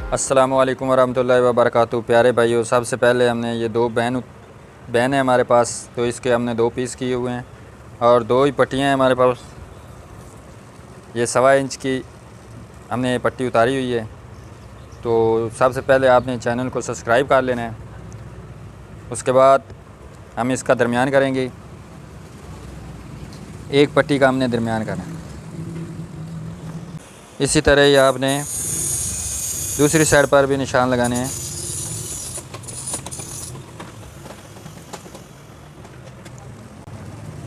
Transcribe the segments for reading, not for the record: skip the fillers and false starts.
अस्सलामु अलैकुम वरहमतुल्लाहि वबरकातुहू। प्यारे भाइयों, सबसे पहले हमने ये दो बहन है हमारे पास, तो इसके हमने 2 पीस किए हुए हैं और 2 ही पट्टियाँ हैं हमारे पास। ये 1.25 इंच की हमने ये पट्टी उतारी हुई है। तो सबसे पहले आपने चैनल को सब्सक्राइब कर लेना है। उसके बाद हम इसका दरमियान करेंगे। एक पट्टी का हमने दरमियान करना है। इसी तरह ही आपने दूसरी साइड पर भी निशान लगाने हैं।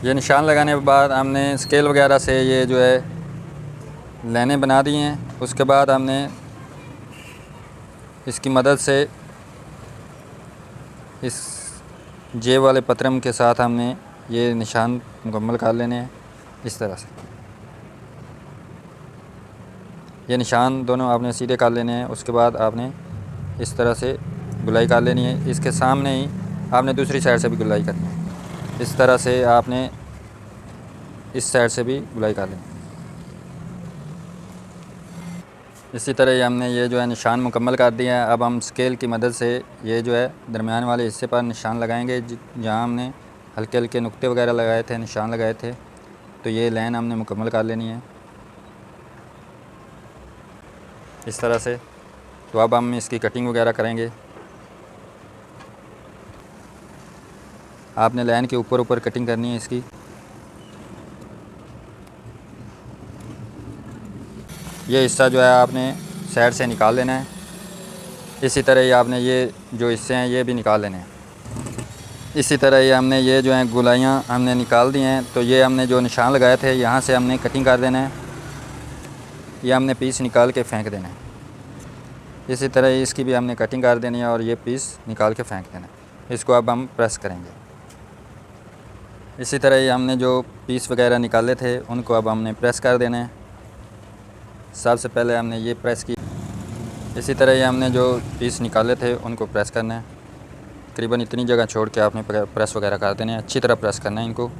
ये निशान लगाने के बाद हमने स्केल वगैरह से ये जो है लाइनें बना दी हैं। उसके बाद हमने इसकी मदद से इस जेब वाले पतरम के साथ हमने ये निशान मुकम्मल कर लेने हैं। इस तरह से ये निशान दोनों आपने सीधे कर लेने हैं। उसके बाद आपने इस तरह से गुलाई कर लेनी है। इसके सामने ही आपने दूसरी साइड से भी गुलाई करनी है। इस तरह से आपने इस साइड से भी गुलाई कर लेनी है। इसी तरह ही हमने ये जो है निशान मुकम्मल कर दिया है। अब हम स्केल की मदद से ये जो है दरमियान वाले हिस्से पर निशान लगाएंगे, जहाँ हमने हल्के हल्के नुक्ते वगैरह लगाए थे, निशान लगाए थे। तो ये लाइन हमने मुकम्मल कर लेनी है इस तरह से। तो अब हम इसकी कटिंग वगैरह करेंगे। आपने लाइन के ऊपर ऊपर कटिंग करनी है इसकी। ये हिस्सा जो है आपने साइड से निकाल लेना है। इसी तरह ही आपने ये जो हिस्से हैं ये भी निकाल लेने हैं। इसी तरह ही हमने ये जो हैं गुलाइयाँ हमने निकाल दी हैं। तो ये हमने जो निशान लगाए थे यहाँ से हमने कटिंग कर देना है। ये हमने पीस निकाल के फेंक देना है। इसी तरह इसकी भी हमने कटिंग कर देनी है और ये पीस निकाल के फेंक देना है। इसको अब हम प्रेस करेंगे। इसी तरह ही हमने जो पीस वगैरह निकाले थे उनको अब हमने प्रेस कर देना है। सबसे पहले हमने ये प्रेस की। इसी तरह ही हमने जो पीस निकाले थे उनको प्रेस करना है। तकरीबन इतनी जगह छोड़ के आपने प्रेस वगैरह कर देने हैं। अच्छी तरह प्रेस करना है इनको।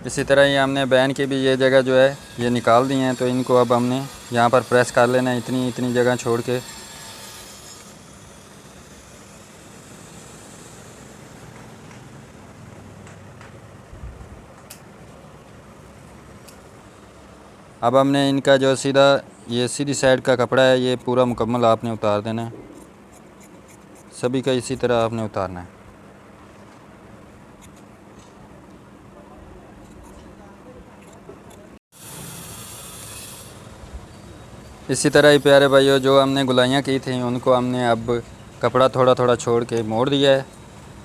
इसी तरह ही हमने बैन की भी ये जगह जो है ये निकाल दी हैं। तो इनको अब हमने यहाँ पर प्रेस कर लेना है, इतनी इतनी जगह छोड़ के। अब हमने इनका जो ये सीधी साइड का कपड़ा है ये पूरा मुकम्मल आपने उतार देना है। सभी का इसी तरह आपने उतारना है। इसी तरह ही प्यारे भाइयों, जो हमने गुलाइयाँ की थी उनको हमने अब कपड़ा थोड़ा थोड़ा छोड़ के मोड़ दिया है।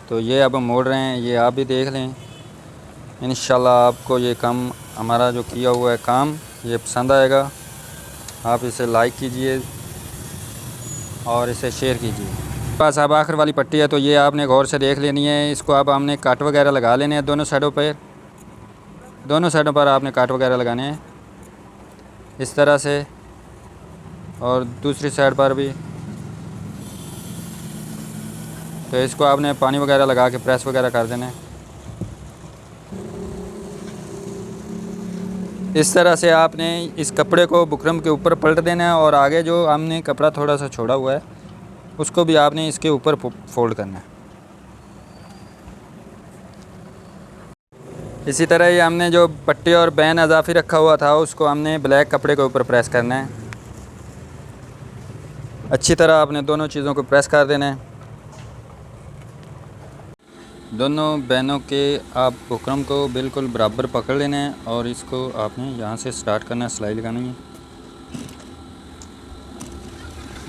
तो ये अब हम मोड़ रहे हैं, ये आप भी देख लें। इंशाल्लाह आपको ये काम, हमारा जो किया हुआ है काम, ये पसंद आएगा। आप इसे लाइक कीजिए और इसे शेयर कीजिए। बस अब आखिर वाली पट्टी है तो ये आपने गौर से देख लेनी है। इसको अब हमने काट वगैरह लगा लेने हैं दोनों साइडों पर आपने काट वगैरह लगाने हैं इस तरह से, और दूसरी साइड पर भी। तो इसको आपने पानी वगैरह लगा के प्रेस वगैरह कर देना है। इस तरह से आपने इस कपड़े को बुकरम के ऊपर पलट देना है और आगे जो हमने कपड़ा थोड़ा सा छोड़ा हुआ है उसको भी आपने इसके ऊपर फोल्ड करना है। इसी तरह ही हमने जो पट्टी और बैन अजाफी रखा हुआ था उसको हमने ब्लैक कपड़े के ऊपर प्रेस करना है। अच्छी तरह आपने दोनों चीज़ों को प्रेस कर देना है। दोनों बैनों के आप बुकरम को बिल्कुल बराबर पकड़ लेना है और इसको आपने यहाँ से स्टार्ट करना है, सिलाई लगानी है।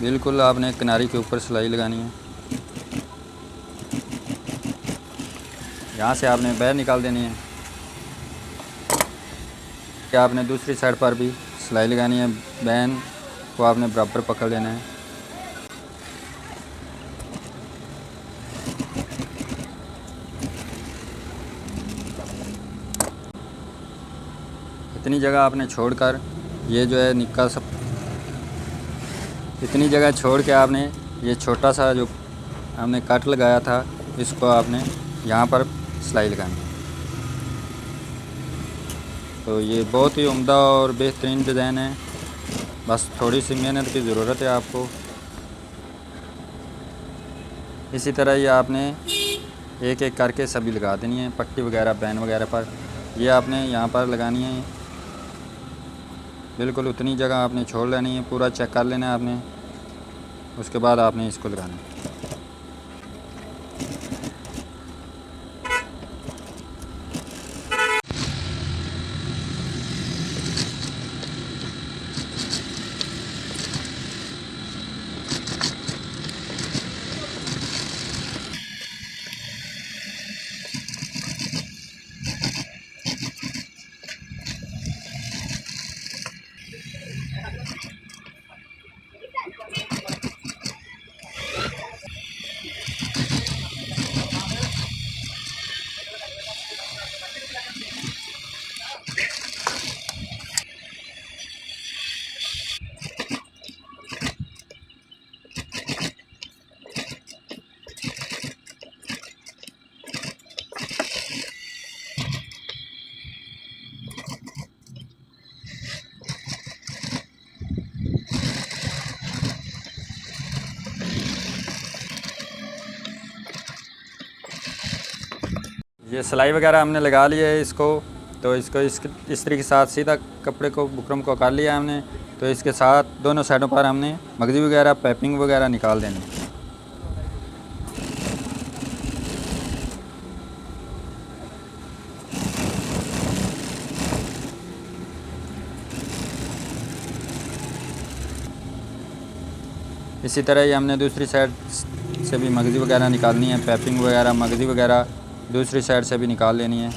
बिल्कुल आपने किनारी के ऊपर सिलाई लगानी है। यहाँ से आपने बैर निकाल देनी है। क्या आपने दूसरी साइड पर भी सिलाई लगानी है। बैन को आपने बराबर पकड़ लेना है। इतनी जगह आपने छोड़कर ये जो है निक्का सब, इतनी जगह छोड़ के आपने ये छोटा सा जो हमने कट लगाया था इसको आपने यहाँ पर सिलाई लगानी है। तो ये बहुत ही उम्दा और बेहतरीन डिज़ाइन है। बस थोड़ी सी मेहनत की ज़रूरत है आपको। इसी तरह ये आपने एक एक करके सभी लगा देनी है, पट्टी वगैरह बैन वगैरह पर। ये आपने यहाँ पर लगानी है, बिल्कुल उतनी जगह आपने छोड़ लेनी है, पूरा चेक कर लेना है आपने, उसके बाद आपने इसको लगाना है। ये सिलाई वगैरह हमने लगा लिया है इसको, तो इसको इस्त्री के साथ सीधा कपड़े को बुकरम को कर लिया हमने। तो इसके साथ दोनों साइडों पर हमने मगजी वगैरह पाइपिंग वगैरह निकाल देनी। इसी तरह ही हमने दूसरी साइड से भी मगजी वगैरह निकालनी है, पाइपिंग वगैरह मगजी वगैरह दूसरी साइड से भी निकाल लेनी है।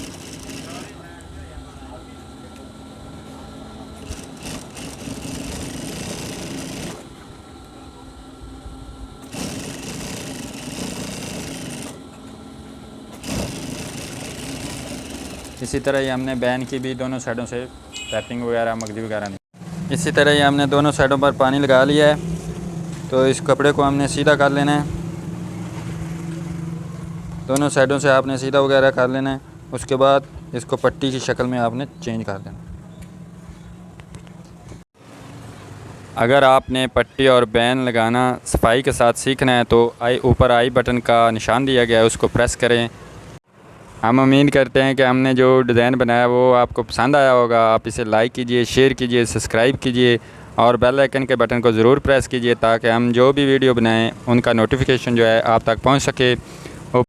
इसी तरह ही हमने बैन की भी दोनों साइडों से पाइपिंग वगैरह मगजी वगैरह नहीं। इसी तरह ही हमने दोनों साइडों पर पानी लगा लिया है, तो इस कपड़े को हमने सीधा कर लेना है, दोनों साइडों से आपने सीधा वगैरह कर लेना है। उसके बाद इसको पट्टी की शक्ल में आपने चेंज कर देना। अगर आपने पट्टी और बैन लगाना सफाई के साथ सीखना है तो ऊपर आई बटन का निशान दिया गया है, उसको प्रेस करें। हम उम्मीद करते हैं कि हमने जो डिज़ाइन बनाया वो आपको पसंद आया होगा। आप इसे लाइक कीजिए, शेयर कीजिए, सब्सक्राइब कीजिए और बेल आइकन के बटन को ज़रूर प्रेस कीजिए ताकि हम जो भी वीडियो बनाएं उनका नोटिफिकेशन जो है आप तक पहुंच सके।